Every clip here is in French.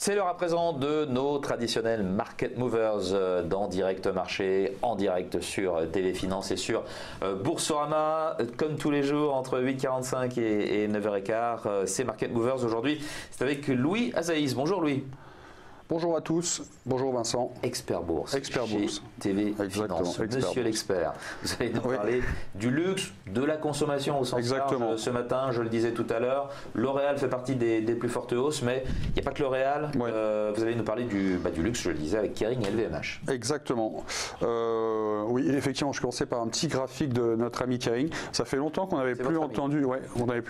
C'est l'heure à présent de nos traditionnels Market Movers dans Direct Marché, en direct sur TV Finance et sur Boursorama, comme tous les jours entre 8h45 et 9h15. C'est Market Movers aujourd'hui, c'est avec Louis Azaïs. Bonjour Louis. Bonjour à tous, bonjour Vincent. Expert Bourse, Expert chez Bourse. TV Finance, Monsieur l'expert. Vous allez nous parler du luxe, de la consommation au sens large. Ce matin, je le disais tout à l'heure, L'Oréal fait partie des plus fortes hausses, mais il n'y a pas que L'Oréal. Vous allez nous parler du luxe, je le disais, avec Kering et LVMH. Exactement. Oui, effectivement, je commençais par un petit graphique de notre ami Kering. Ça fait longtemps qu'on n'avait plus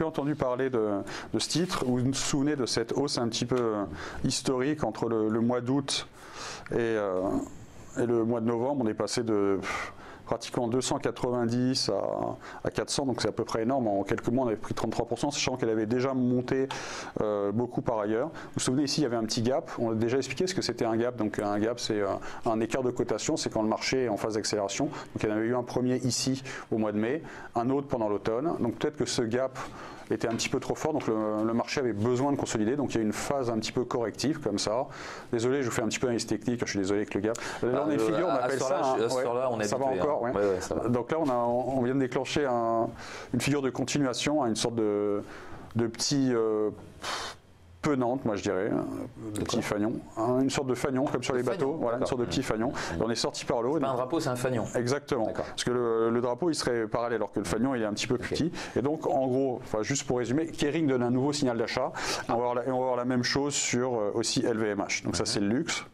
entendu parler de ce titre. Vous vous souvenez de cette hausse un petit peu historique entre le mois d'août et le mois de novembre. On est passé de pratiquement 290 à 400, donc c'est à peu près énorme. En quelques mois, on avait pris 33%, sachant qu'elle avait déjà monté beaucoup par ailleurs. Vous vous souvenez, ici, il y avait un petit gap. On a déjà expliqué ce que c'était un gap. Donc un gap, c'est un écart de cotation, c'est quand le marché est en phase d'accélération. Donc il y en avait eu un premier ici au mois de mai, un autre pendant l'automne. Donc peut-être que ce gap était un petit peu trop fort, donc le marché avait besoin de consolider, donc il y a une phase un petit peu corrective comme ça. Désolé, je vous fais un petit peu analyse technique, je suis désolé avec le gap. Là on est figure, on appelle ça. Ça va encore. Ouais. Ouais, ça va. Donc là on vient de déclencher une figure de continuation, une sorte de petit penante, moi je dirais, de petit fanion, une sorte de fanion comme sur les bateaux, voilà, une sorte de petit fanion. Et on est sorti par le haut. Un drapeau, c'est un fanion. Exactement. Parce que le drapeau il serait parallèle, alors que le fanion il est un petit peu plus petit. Et donc en gros, juste pour résumer, Kering donne un nouveau signal d'achat. On va voir la même chose sur aussi LVMH. Donc ça c'est le luxe.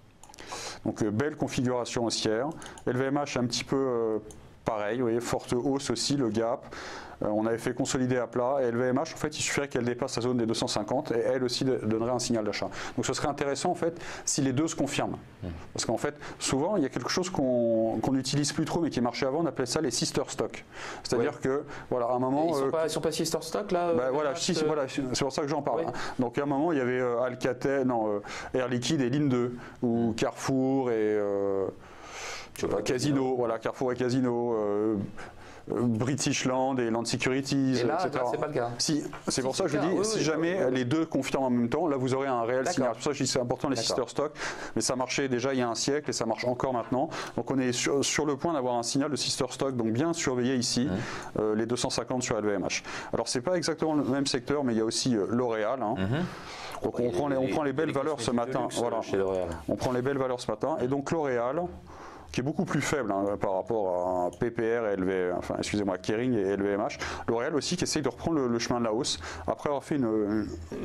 Donc belle configuration haussière. LVMH un petit peu pareil, vous voyez, forte hausse aussi, le gap. On avait fait consolider à plat et LVMH, en fait, il suffirait qu'elle dépasse la zone des 250 et elle aussi donnerait un signal d'achat. Donc ce serait intéressant en fait si les deux se confirment. Parce qu'en fait, souvent, il y a quelque chose qu'on n'utilise plus trop mais qui marchait avant, on appelait ça les sister stocks. C'est-à-dire que, voilà, à un moment. Ils sont pas sister stocks là voilà, c'est pour ça que j'en parle. Donc à un moment, il y avait Alcatel, Air Liquide et Ligne 2, ou Carrefour et Casino, voilà, Carrefour et Casino. British Land et Land Securities, et là, etc. C'est pas le cas. Si, c'est pour ça que je dis, si jamais les deux confirment en même temps, là vous aurez un réel signal. C'est pour ça que je dis c'est important les sister stocks, mais ça marchait déjà il y a un siècle et ça marche encore maintenant. Donc on est sur le point d'avoir un signal de sister stock, donc bien surveiller ici les 250 sur LVMH. Alors c'est pas exactement le même secteur, mais il y a aussi L'Oréal. Donc on prend les belles valeurs ce matin. Voilà. On prend les belles valeurs ce matin et donc L'Oréal, qui est beaucoup plus faible par rapport à PPR et Kering et LVMH. L'Oréal aussi qui essaye de reprendre le chemin de la hausse. Après avoir fait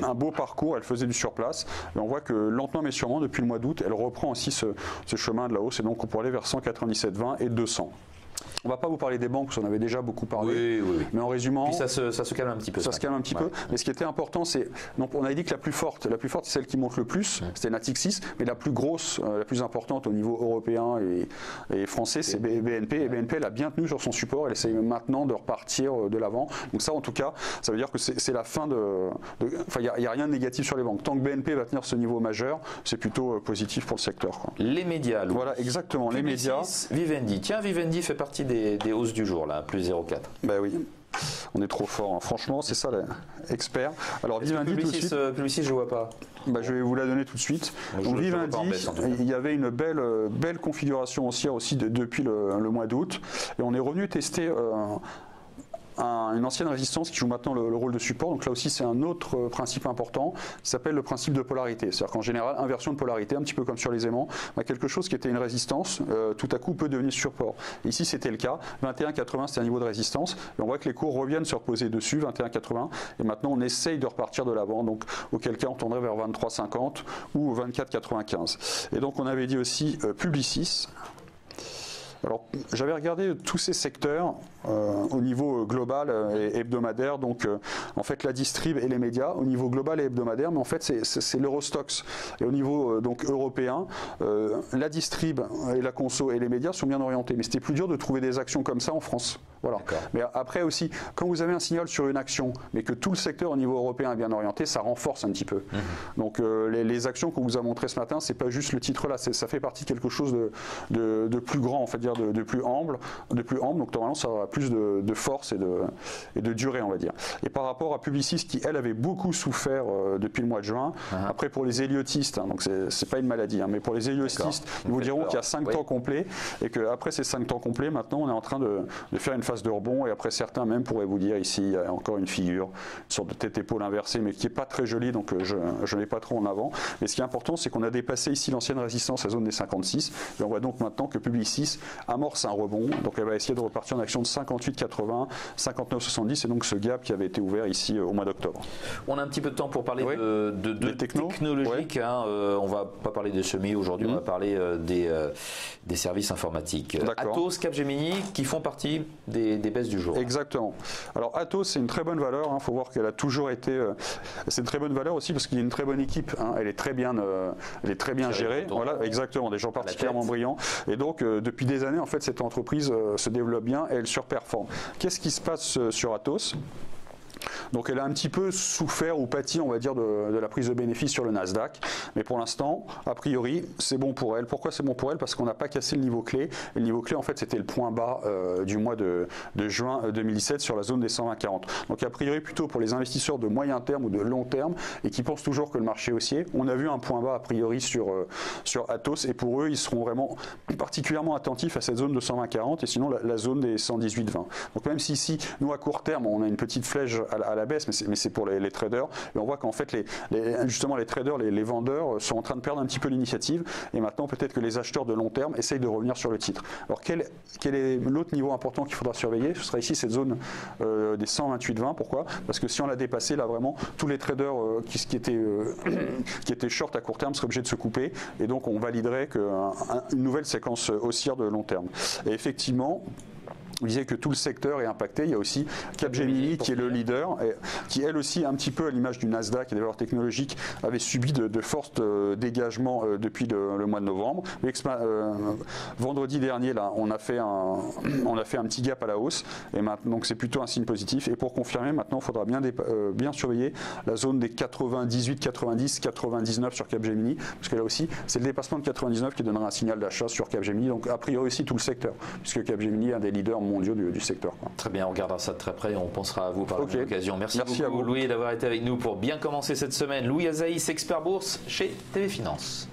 un beau parcours, elle faisait du surplace. Et on voit que lentement mais sûrement, depuis le mois d'août, elle reprend aussi ce chemin de la hausse. Et donc on pourrait aller vers 197,20 et 200. On ne va pas vous parler des banques, parce qu'on avait déjà beaucoup parlé. Oui. Mais en résumant. Puis ça se calme un petit peu. Ça se calme un petit peu. Mais ce qui était important, c'est. Donc on avait dit que la plus forte, c'est celle qui monte le plus. C'était Natixis. Mais la plus grosse, la plus importante au niveau européen et français, c'est BNP. Et BNP, elle a bien tenu sur son support. Elle essaye maintenant de repartir de l'avant. Donc ça, en tout cas, ça veut dire que c'est la fin de. Enfin, il n'y a rien de négatif sur les banques. Tant que BNP va tenir ce niveau majeur, c'est plutôt positif pour le secteur. Les médias, Louis. Voilà, exactement. Les médias. Vivendi. Tiens, Vivendi fait partie des hausses du jour, là, plus 0,4. Ben oui, on est trop fort. Franchement, c'est ça, l'expert. Alors, Vivendi, tout de suite. Publicis, je ne vois pas. Je vais vous la donner tout de suite. Donc, Vivendi, il y avait une belle configuration haussière aussi depuis le mois d'août. Et on est revenu tester une ancienne résistance qui joue maintenant le rôle de support. Donc là aussi, c'est un autre principe important qui s'appelle le principe de polarité. C'est-à-dire qu'en général, inversion de polarité, un petit peu comme sur les aimants, quelque chose qui était une résistance, tout à coup peut devenir support. Et ici, c'était le cas. 21,80, c'était un niveau de résistance. Et on voit que les cours reviennent se reposer dessus, 21,80. Et maintenant, on essaye de repartir de l'avant. Donc, auquel cas, on tournerait vers 23,50 ou 24,95. Et donc, on avait dit aussi Publicis. Alors, j'avais regardé tous ces secteurs au niveau global et hebdomadaire, donc en fait la distrib et les médias au niveau global et hebdomadaire, mais en fait c'est l'Eurostoxx. Et au niveau donc européen, la distrib et la conso et les médias sont bien orientés, mais c'était plus dur de trouver des actions comme ça en France. Voilà. Mais après aussi, quand vous avez un signal sur une action, mais que tout le secteur au niveau européen est bien orienté, ça renforce un petit peu. Donc les actions qu'on vous a montrées ce matin, c'est pas juste le titre là, ça fait partie de quelque chose de plus grand, on va dire, de plus ample. Donc normalement, ça aura plus de force et de durée, on va dire. Et par rapport à Publicis, qui elle avait beaucoup souffert depuis le mois de juin. Après, pour les héliotistes, donc c'est pas une maladie, mais pour les héliotistes, ils vous diront qu'il y a 5 temps complets et qu'après ces 5 temps complets, maintenant on est en train de faire une phase de rebond. Et après, certains même pourraient vous dire ici, il y a encore une figure, une sorte de tête-épaule inversée, mais qui n'est pas très jolie, donc je ne l'ai pas trop en avant. Mais ce qui est important, c'est qu'on a dépassé ici l'ancienne résistance, la zone des 56. Et on voit donc maintenant que Publicis amorce un rebond. Donc elle va essayer de repartir en action de 58,80, 59,70. Et donc ce gap qui avait été ouvert ici au mois d'octobre. On a un petit peu de temps pour parler de technologique. On ne va pas parler des semis aujourd'hui, on va parler des services informatiques. Atos, Capgemini, qui font partie des baisses du jour. Exactement. Alors Atos, c'est une très bonne valeur. Il faut voir qu'elle a toujours été. C'est une très bonne valeur aussi parce qu'il y a une très bonne équipe. Elle est très bien gérée. Voilà, exactement. Des gens particulièrement brillants. Et donc depuis des années, en fait, cette entreprise se développe bien et elle surperforme. Qu'est-ce qui se passe sur Atos ? Donc elle a un petit peu souffert ou pâti, on va dire, de la prise de bénéfices sur le Nasdaq. Mais pour l'instant, a priori, c'est bon pour elle. Pourquoi c'est bon pour elle? Parce qu'on n'a pas cassé le niveau clé. Et le niveau clé, en fait, c'était le point bas du mois de juin 2017 sur la zone des 120,40. Donc a priori, plutôt pour les investisseurs de moyen terme ou de long terme et qui pensent toujours que le marché est haussier, on a vu un point bas a priori sur Atos. Et pour eux, ils seront vraiment particulièrement attentifs à cette zone de 120,40 et sinon la zone des 118,20. Donc même si ici, nous à court terme, on a une petite flèche à la baisse, mais c'est pour les traders. Et on voit qu'en fait, justement, les traders, les vendeurs sont en train de perdre un petit peu l'initiative. Et maintenant, peut-être que les acheteurs de long terme essayent de revenir sur le titre. Alors, quel est l'autre niveau important qu'il faudra surveiller? Ce sera ici cette zone des 128,20. Pourquoi? Parce que si on l'a dépassé, là, vraiment, tous les traders qui étaient short à court terme seraient obligés de se couper. Et donc, on validerait une nouvelle séquence haussière de long terme. Et effectivement, vous disiez que tout le secteur est impacté. Il y a aussi Capgemini qui est le leader, et qui elle aussi, un petit peu à l'image du Nasdaq et des valeurs technologiques, avait subi de forts dégagements depuis le mois de novembre. Vendredi dernier, là, on a fait un petit gap à la hausse, et maintenant, donc c'est plutôt un signe positif. Et pour confirmer, maintenant, il faudra bien surveiller la zone des 98, 90, 99 sur Capgemini, parce que là aussi, c'est le dépassement de 99 qui donnera un signal d'achat sur Capgemini. Donc a priori aussi tout le secteur, puisque Capgemini est un des leaders mondiaux du secteur. Très bien, on regardera ça de très près et on pensera à vous par l'occasion. Merci beaucoup à vous, Louis, d'avoir été avec nous pour bien commencer cette semaine. Louis Azaïs, expert bourse chez TV Finance.